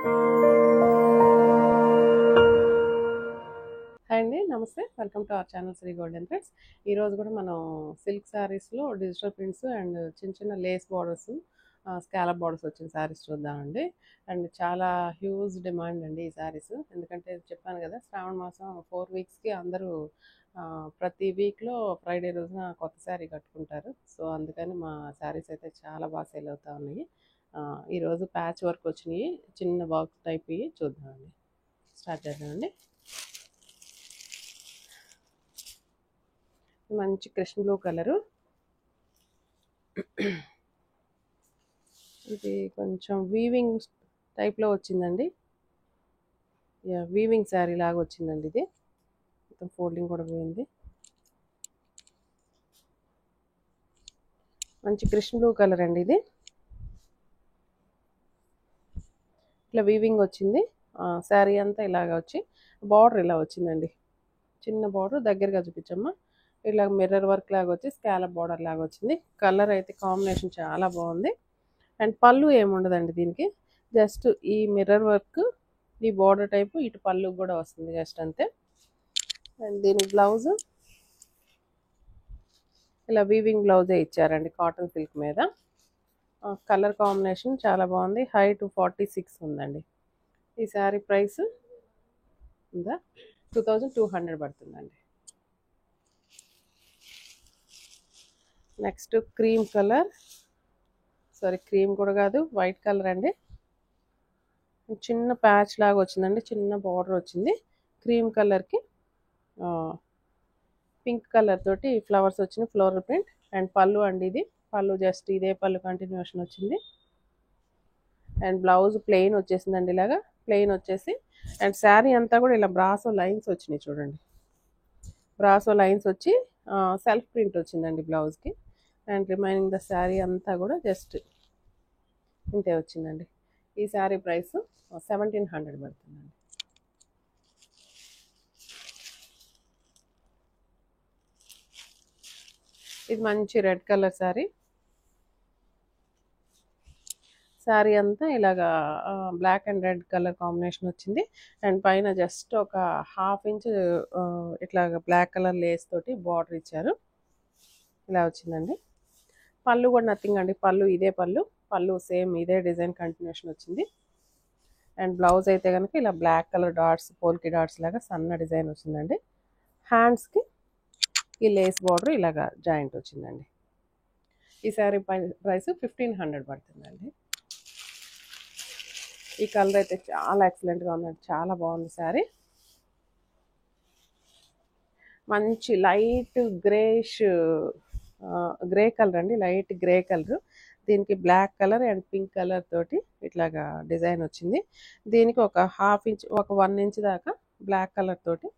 Hi అండి, నమస్తే. Welcome to our channel Sri golden threads. ఈరోజు కూడా మనం సిల్క్ శారీస్లో డిజిటల్ ప్రింట్స్ అండ్ చిన్న చిన్న లేస్ బార్డర్స్, స్కాలప్ బార్డర్స్ వచ్చిన శారీస్ చూద్దామండి. అండ్ చాలా హ్యూజ్ డిమాండ్ అండి ఈ శారీస్. ఎందుకంటే చెప్పాను కదా, శ్రావణ మాసం 4 వీక్స్కి అందరూ ప్రతి వీక్లో ఫ్రైడే రోజున కొత్త శారీ కట్టుకుంటారు. సో అందుకని మా శారీస్ అయితే చాలా బాగా సేల్ అవుతూ ఉన్నాయి. ఈరోజు ప్యాచ్ వర్క్ వచ్చినాయి, చిన్న బాక్స్ టైప్ ఇవి చూద్దామండి. స్టార్ట్ చేద్దామండి. మంచి కృష్ణ బ్లూ కలరు, ఇది కొంచెం వీవింగ్ టైప్లో వచ్చిందండి. వీవింగ్ శారీ లాగా వచ్చిందండి. ఇది మొత్తం ఫోల్డింగ్ కూడా పోయింది. మంచి కృష్ణ బ్లూ కలర్ అండి. ఇది ఇట్లా వీవింగ్ వచ్చింది. శారీ అంతా ఇలాగ వచ్చి బార్డర్ ఇలా వచ్చిందండి. చిన్న బార్డర్ దగ్గరగా చూపించమ్మా. ఇలా మిర్రర్ వర్క్ లాగా వచ్చి స్కాలప్ బార్డర్ లాగా వచ్చింది. కలర్ అయితే కాంబినేషన్ చాలా బాగుంది. అండ్ పళ్ళు ఏముండదండి దీనికి, జస్ట్ ఈ మిర్రర్ వర్క్, ఈ బార్డర్ టైపు ఇటు పళ్ళు కూడా వస్తుంది జస్ట్ అంతే. అండ్ దీనికి బ్లౌజ్ ఇలా వీవింగ్ బ్లౌజే ఇచ్చారండి, కాటన్ సిల్క్ మీద. కలర్ కాంబినేషన్ చాలా బాగుంది. హైట్ 46 ఉందండి. ఈ శారీ ప్రైస్ ఉందా 2200 పడుతుందండి. Next cream colour, sorry cream కూడా కాదు, వైట్ కలర్ అండి. చిన్న ప్యాచ్ లాగా వచ్చిందండి, చిన్న బార్డర్ వచ్చింది. క్రీమ్ కలర్కి పింక్ కలర్ తోటి ఫ్లవర్స్ వచ్చిన ఫ్లోరల్ ప్రింట్. అండ్ పళ్ళు అండి, ఇది పళ్ళు జస్ట్ ఇదే పళ్ళు కంటిన్యూషన్ వచ్చింది. అండ్ బ్లౌజ్ ప్లెయిన్ వచ్చేసిందండి, ఇలాగా ప్లెయిన్ వచ్చేసి. అండ్ శారీ అంతా కూడా ఇలా బ్రాసో లైన్స్ వచ్చినాయి చూడండి. బ్రాసో లైన్స్ వచ్చి సెల్ఫ్ ప్రింట్ వచ్చిందండి బ్లౌజ్కి. అండ్ రిమైనింగ్ ద శారీ అంతా కూడా జస్ట్ ఇంతే వచ్చిందండి. ఈ శారీ ప్రైస్ 1700 పడుతుందండి. ఇది మంచి రెడ్ కలర్ శారీ. శారీ అంతా ఇలాగా black and red colour combination వచ్చింది. అండ్ పైన జస్ట్ ఒక 1/2 ఇంచ్ ఇట్లాగా బ్లాక్ కలర్ లేస్ తోటి బార్డర్ ఇచ్చారు. ఇలా వచ్చిందండి. పళ్ళు కూడా నథింగ్ అండి, పళ్ళు ఇదే పళ్ళు సేమ్ ఇదే డిజైన్ కంటిన్యూషన్ వచ్చింది. అండ్ బ్లౌజ్ అయితే కనుక ఇలా బ్లాక్ కలర్ డాట్స్, పోల్కి డాట్స్ లాగా సన్న డిజైన్ వచ్చిందండి. హ్యాండ్స్కి ఈ లేస్ బార్డర్ ఇలాగా జాయింట్ వచ్చిందండి. ఈ శారీ ప్రైస్ 1500 పడుతుందండి. ఈ కలర్ అయితే చాలా ఎక్సలెంట్గా ఉందండి, చాలా బాగుంది శారీ. మంచి లైట్ గ్రేష్ గ్రే కలర్ అండి, లైట్ గ్రే కలర్. దీనికి black colour and pink colour తోటి ఇట్లాగా డిజైన్ వచ్చింది. దీనికి ఒక 1/2 ఇంచ్, ఒక 1 ఇంచ్ దాకా బ్లాక్ కలర్ తోటి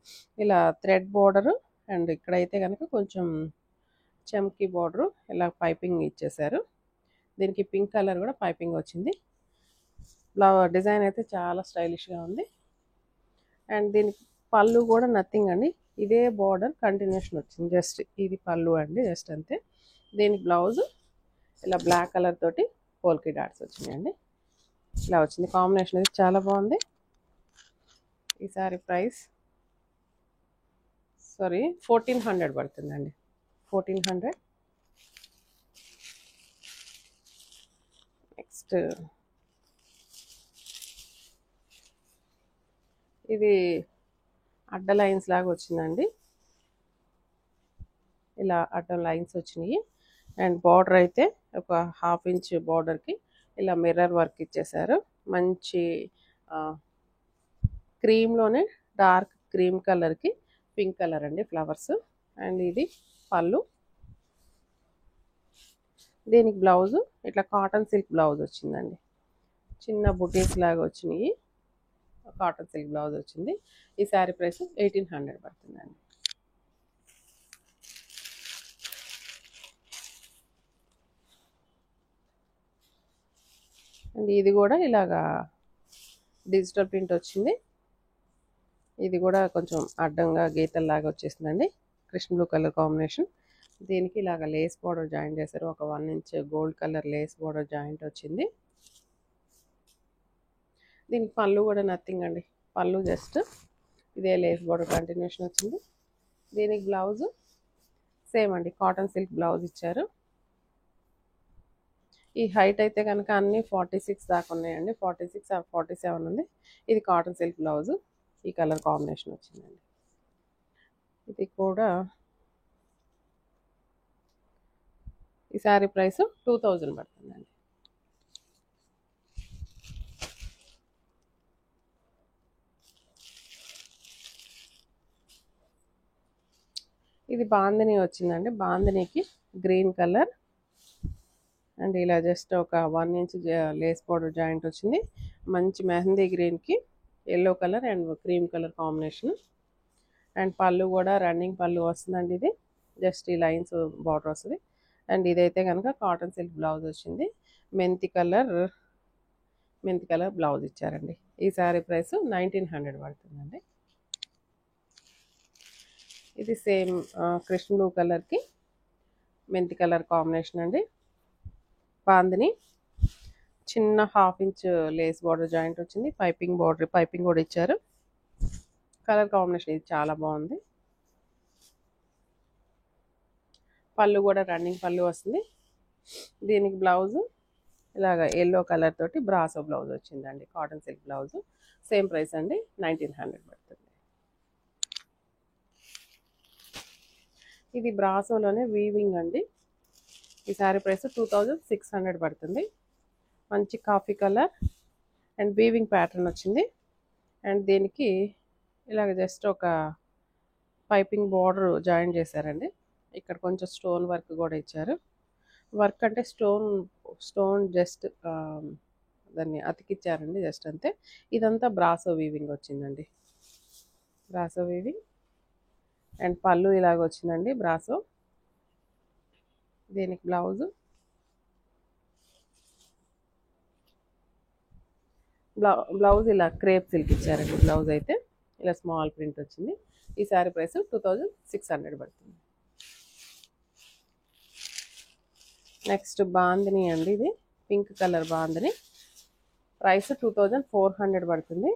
ఇలా థ్రెడ్ బార్డరు. అండ్ ఇక్కడైతే కనుక కొంచెం చమ్కీ బార్డరు ఇలా పైపింగ్ ఇచ్చేసారు. దీనికి పింక్ కలర్ కూడా పైపింగ్ వచ్చింది. డిజైన్ అయితే చాలా స్టైలిష్గా ఉంది. అండ్ దీనికి పళ్ళు కూడా నథింగ్ అండి, ఇదే బార్డర్ కంటిన్యూషన్ వచ్చింది. జస్ట్ ఇది పళ్ళు అండి, జస్ట్ అంతే. దీనికి బ్లౌజ్ ఇలా బ్లాక్ కలర్ తోటి పోల్కి డాట్స్ వచ్చినాయండి. ఇలా వచ్చింది. కాంబినేషన్ అయితే చాలా బాగుంది. ఈ సారీ ప్రైస్ 1400 పడుతుందండి. 1400. నెక్స్ట్ ఇది అడ్డ లైన్స్ లాగా వచ్చిందండి, ఇలా అడ్డం లైన్స్ వచ్చినాయి. అండ్ బార్డర్ అయితే ఒక 1/2 ఇంచ్ బార్డర్కి ఇలా మిర్రర్ వర్క్ ఇచ్చేసారు. మంచి క్రీమ్లోనే డార్క్ క్రీమ్ కలర్కి పింక్ కలర్ అండి ఫ్లవర్స్. అండ్ ఇది పళ్ళు. దీనికి బ్లౌజు ఇట్లా కాటన్ సిల్క్ బ్లౌజ్ వచ్చిందండి, చిన్న బుటీస్ లాగా వచ్చినాయి. కాటన్ సిల్క్ బ్లౌజ్ వచ్చింది. ఈ శారీ ప్రైస్ 1800 పడుతుందండి. అండ్ ఇది కూడా ఇలాగా డిజిటల్ ప్రింట్ వచ్చింది. ఇది కూడా కొంచెం అడ్డంగా గీతల్లాగా వచ్చేసిందండి, కృష్ణ బ్లూ కలర్ కాంబినేషన్. దీనికి ఇలాగ లేస్ బార్డర్ జాయింట్ చేశారు, ఒక 1 inch gold colour lace border joint వచ్చింది. దీనికి పళ్ళు కూడా నథింగ్ అండి, పళ్ళు జస్ట్ ఇదే లేస్ బోర్డర్ కంటిన్యూషన్ వచ్చింది. దీనికి బ్లౌజ్ సేమ్ అండి, కాటన్ సిల్క్ బ్లౌజ్ ఇచ్చారు. ఈ హైట్ అయితే కనుక అన్నీ 46 దాకా ఉన్నాయండి, 46 ఆర్ 47 ఉంది. ఇది కాటన్ సిల్క్ బ్లౌజ్, ఈ కలర్ కాంబినేషన్ వచ్చిందండి. ఇది కూడా ఈ శారీ ప్రైస్ 2000 పడుతుందండి. ఇది బాందిని వచ్చిందండి, బాందినికి గ్రీన్ కలర్ అండ్ ఇలా జస్ట్ ఒక 1 ఇంచ్ లేస్ బోర్డర్ జాయింట్ వచ్చింది. మంచి మెహందీ గ్రీన్కి yellow colour and cream colour combination. And పళ్ళు కూడా రన్నింగ్ పళ్ళు వస్తుందండి. ఇది జస్ట్ ఈ లైన్స్ బార్డర్ వస్తుంది. అండ్ ఇదైతే కనుక కాటన్ సిల్క్ బ్లౌజ్ వచ్చింది. మెంతి కలర్ బ్లౌజ్ ఇచ్చారండి. ఈ శారీ ప్రైస్ 1900 పడుతుందండి. ఇది సేమ్ కృష్ణ బ్లూ కలర్కి మెంతి కలర్ కాంబినేషన్ అండి. బాందిని చిన్న 1/2 ఇంచ్ లేస్ బార్డర్ జాయింట్ వచ్చింది. పైపింగ్ కూడా ఇచ్చారు. కలర్ కాంబినేషన్ ఇది చాలా బాగుంది. పళ్ళు కూడా రన్నింగ్ పళ్ళు వస్తుంది. దీనికి బ్లౌజ్ ఇలాగ ఎల్లో కలర్ తోటి బ్రాసో బ్లౌజ్ వచ్చిందండి, cotton silk blouse. Same price అండి, 1900 పడుతుంది. ఇది బ్రాసోలోనే వీవింగ్ అండి. ఈ శారీ ప్రైస్ 2600 పడుతుంది. మంచి coffee colour and weaving pattern వచ్చింది. అండ్ దీనికి ఇలాగ జస్ట్ ఒక పైపింగ్ బార్డర్ జాయిన్ చేశారండి. ఇక్కడ కొంచెం స్టోన్ వర్క్ కూడా ఇచ్చారు. వర్క్ అంటే స్టోన్ జస్ట్ దాన్ని అతికిచ్చారండి, జస్ట్ అంతే. ఇదంతా బ్రాసో వీవింగ్ వచ్చిందండి, బ్రాసో వీవింగ్. అండ్ పళ్ళు ఇలాగ వచ్చిందండి బ్రాసో. దీనికి బ్లౌజ్ ఇలా క్రేప్ సిల్క్ ఇచ్చారండి. బ్లౌజ్ అయితే ఇలా స్మాల్ ప్రింట్ వచ్చింది. ఈ శారీ ప్రైస్ 2600 పడుతుంది. నెక్స్ట్ బాందిని అండి, ఇది పింక్ కలర్ బాందిని. ప్రైస్ 2400 పడుతుంది.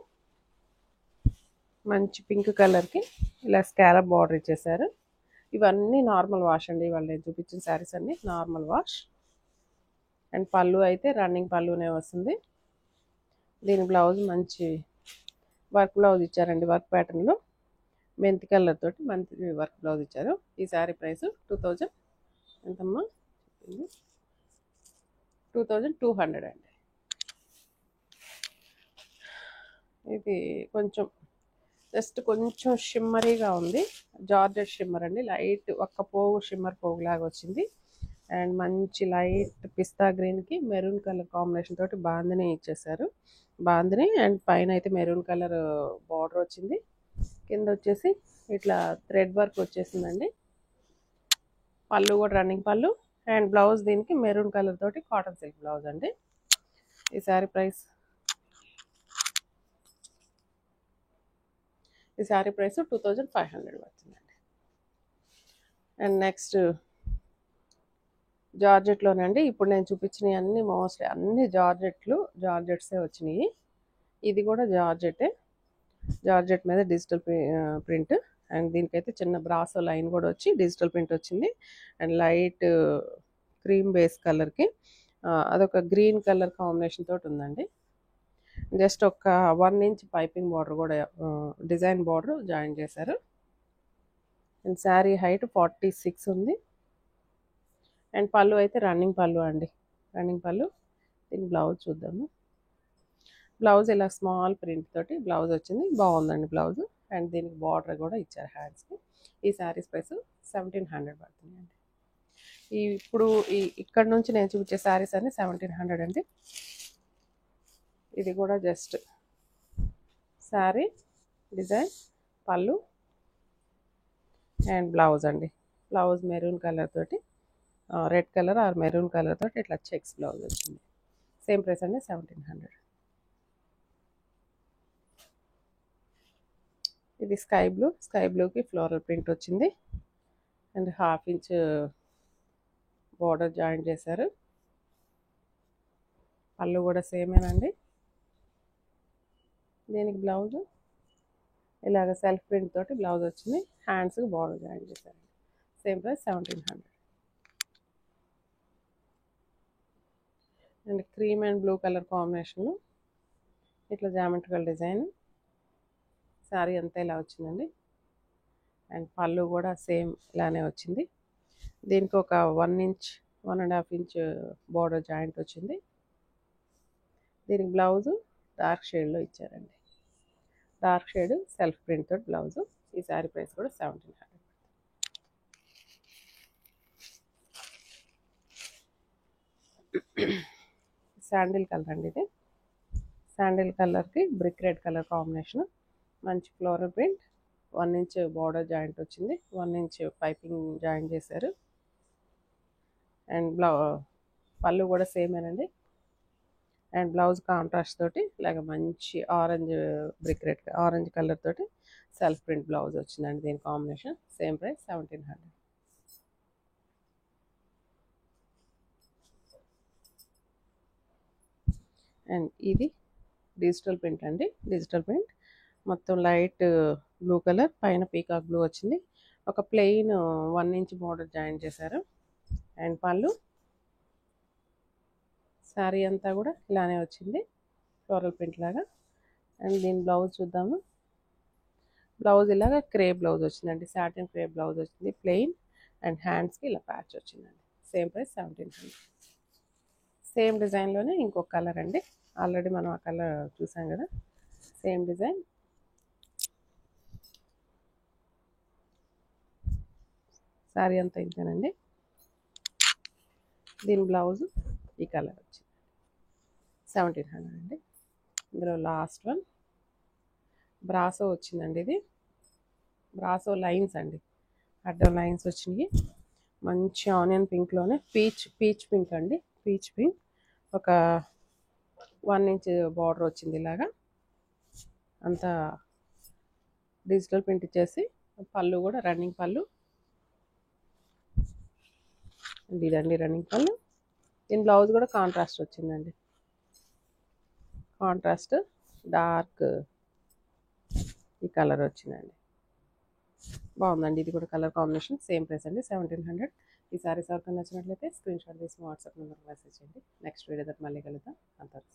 మంచి పింక్ కలర్కి ఇలా స్కాలప్ బార్డర్ ఇచ్చేసారు. ఇవన్నీ నార్మల్ వాష్ అండి, వాళ్ళు నేను చూపించిన శారీస్ అన్నీ నార్మల్ వాష్. అండ్ పళ్ళు అయితే రన్నింగ్ పళ్ళునే వస్తుంది. దీని బ్లౌజ్ మంచి వర్క్ బ్లౌజ్ ఇచ్చారండి, వర్క్ ప్యాటర్న్లో మెంతి కలర్ తోటి మంచి వర్క్ బ్లౌజ్ ఇచ్చారు. ఈ శారీ ప్రైస్ 2000 ఎంతమ్మా, 2200 అండి. ఇది కొంచెం జస్ట్ కొంచెం షిమ్మరీగా ఉంది, జార్జెట్ షిమ్మర్ అండి. లైట్ ఒక్క పోగు షిమ్మర్ పోగులాగా వచ్చింది. అండ్ మంచి లైట్ పిస్తా గ్రీన్కి మెరూన్ కలర్ కాంబినేషన్ తోటి బాందిని ఇచ్చేసారు. బాందిని అండ్ పైన అయితే మెరూన్ కలర్ బార్డర్ వచ్చింది. కింద వచ్చేసి ఇట్లా థ్రెడ్ వర్క్ వచ్చేసిందండి. పళ్ళు కూడా రన్నింగ్ పళ్ళు. అండ్ బ్లౌజ్ దీనికి మెరూన్ కలర్ తోటి కాటన్ సిల్క్ బ్లౌజ్ అండి. ఈ శారీ ప్రైస్ 2500 పడుతుందండి. అండ్ నెక్స్ట్ జార్జెట్లోనండి. ఇప్పుడు నేను చూపించినవి అన్ని మోస్ట్లీ అన్ని జార్జెట్సే వచ్చినాయి. ఇది కూడా జార్జెట్ మీద డిజిటల్ ప్రింట్. అండ్ దీనికైతే చిన్న బ్రాసో లైన్ కూడా వచ్చి డిజిటల్ ప్రింట్ వచ్చింది. అండ్ లైట్ క్రీమ్ బేస్ కలర్కి అదొక గ్రీన్ కలర్ కాంబినేషన్ తోటి ఉందండి. జస్ట్ ఒక 1 ఇంచ్ పైపింగ్ బార్డర్ కూడా డిజైన్ బార్డర్ జాయిన్ చేశారు. అండ్ శారీ హైట్ 46 ఉంది. అండ్ పళ్ళు అయితే రన్నింగ్ పళ్ళు అండి, రన్నింగ్ పళ్ళు. దీని బ్లౌజ్ చూద్దాము. బ్లౌజ్ ఇలా స్మాల్ ప్రింట్ తోటి బ్లౌజ్ వచ్చింది, బాగుందండి బ్లౌజ్. అండ్ దీనికి బార్డర్ కూడా ఇచ్చారు హ్యాండ్స్కి. ఈ శారీస్ ప్రైస్ 1700 పడుతుంది అండి. ఇప్పుడు ఇక్కడ నుంచి నేను చూపించే శారీస్ అన్ని 1700 అండి. ఇది కూడా జస్ట్ శారీ డిజైన్, పళ్ళు అండ్ బ్లౌజ్ అండి. బ్లౌజ్ మెరూన్ కలర్ తోటి red colour or maroon colour తోటి ఇట్లా చెక్స్ బ్లౌజ్ వచ్చింది. సేమ్ ప్రైస్ అండి, 1700. ఇది స్కై బ్లూకి ఫ్లోరల్ ప్రింట్ వచ్చింది. అండ్ 1/2 ఇంచ్ బార్డర్ జాయిన్ చేశారు. పళ్ళు కూడా సేమేనండి. దీనికి బ్లౌజ్ ఇలాగ సెల్ఫ్ ప్రింట్ తోటి బ్లౌజ్ వచ్చింది. హ్యాండ్స్కి బార్డర్ జాయిన్ చేశారు. Same price 1700. And cream and blue colour కాంబినేషన్లో ఇట్లా జామెట్రికల్ డిజైన్ శారీ అంతా ఇలా వచ్చిందండి. అండ్ పళ్ళు కూడా సేమ్ ఇలానే వచ్చింది. దీనికి ఒక 1 ఇంచ్ 1.5 ఇంచ్ బార్డర్ జాయింట్ వచ్చింది. దీనికి బ్లౌజు డార్క్ షేడ్లో ఇచ్చారండి. డార్క్ షేడ్ సెల్ఫ్ ప్రింట్ తోటి బ్లౌజు. ఈ శారీ ప్రైస్ కూడా 1700. శాండిల్ కలర్ అండి ఇది. శాండిల్ కలర్కి బ్రిక్ రెడ్ కలర్ కాంబినేషన్. మంచి floral print. 1 inch border joint వచ్చింది. 1 ఇంచ్ పైపింగ్ జాయిన్ చేశారు. అండ్ పళ్ళు కూడా సేమేనండి. అండ్ బ్లౌజ్ కాంట్రాస్ట్ తోటి ఇలాగ మంచి orange brick red orange colour తోటి సెల్ఫ్ ప్రింట్ బ్లౌజ్ వచ్చిందండి. దీని కాంబినేషన్ సేమ్ ప్రైస్ 1700. అండ్ ఇది డిజిటల్ ప్రింట్ అండి. డిజిటల్ ప్రింట్ మొత్తం లైట్ బ్లూ కలర్, పైన పీకాక్ బ్లూ వచ్చింది. ఒక ప్లెయిన్ 1 ఇంచ్ బార్డర్ జాయిన్ చేశారు. అండ్ పళ్ళు శారీ అంతా కూడా ఇలానే వచ్చింది, ఫ్లోరల్ ప్రింట్ లాగా. అండ్ దీని బ్లౌజ్ చూద్దాము. బ్లౌజ్ ఇలాగ క్రేప్ బ్లౌజ్ వచ్చిందండి. సాటిన్ క్రేప్ బ్లౌజ్ వచ్చింది ప్లెయిన్. అండ్ హ్యాండ్స్కి ఇలా ప్యాచ్ వచ్చిందండి. Same price 1700. సేమ్ డిజైన్లోనే ఇంకొక కలర్ అండి. ఆల్రెడీ మనం ఆ కలర్ చూసాం కదా. Same design. శారీ అంతా ఇంతేనండి. దీని బ్లౌజ్ ఈ కలర్ వచ్చింది. 1700 అండి. ఇందులో లాస్ట్ వన్ బ్రాసో వచ్చిందండి. ఇది బ్రాసో లైన్స్ అండి, అడ్డం లైన్స్ వచ్చినాయి. మంచి ఆనియన్ పింక్లోనే పీచ్ పింక్ అండి. పీచ్ పింక్ ఒక 1 ఇంచ్ బార్డర్ వచ్చింది. ఇలాగా అంతా డిజిటల్ ప్రింట్ ఇచ్చేసి పళ్ళు కూడా రన్నింగ్ పళ్ళు. ఇదండి రన్నింగ్ పళ్ళు. దీని బ్లౌజ్ కూడా కాంట్రాస్ట్ వచ్చిందండి. కాంట్రాస్ట్ డార్క్ ఈ కలర్ వచ్చిందండి. బాగుందండి. ఇది కూడా కలర్ కాంబినేషన్. సేమ్ ప్రైస్ అండి 1700. ఈ సారీస్ ఎవరికైనా నచ్చినట్లయితే స్క్రీన్ షాట్ తీసి వాట్సాప్ నెంబర్కి మెసేజ్ చేయండి. నెక్స్ట్ వీడియో మళ్ళీ కలుద్దాం. అంతవరకు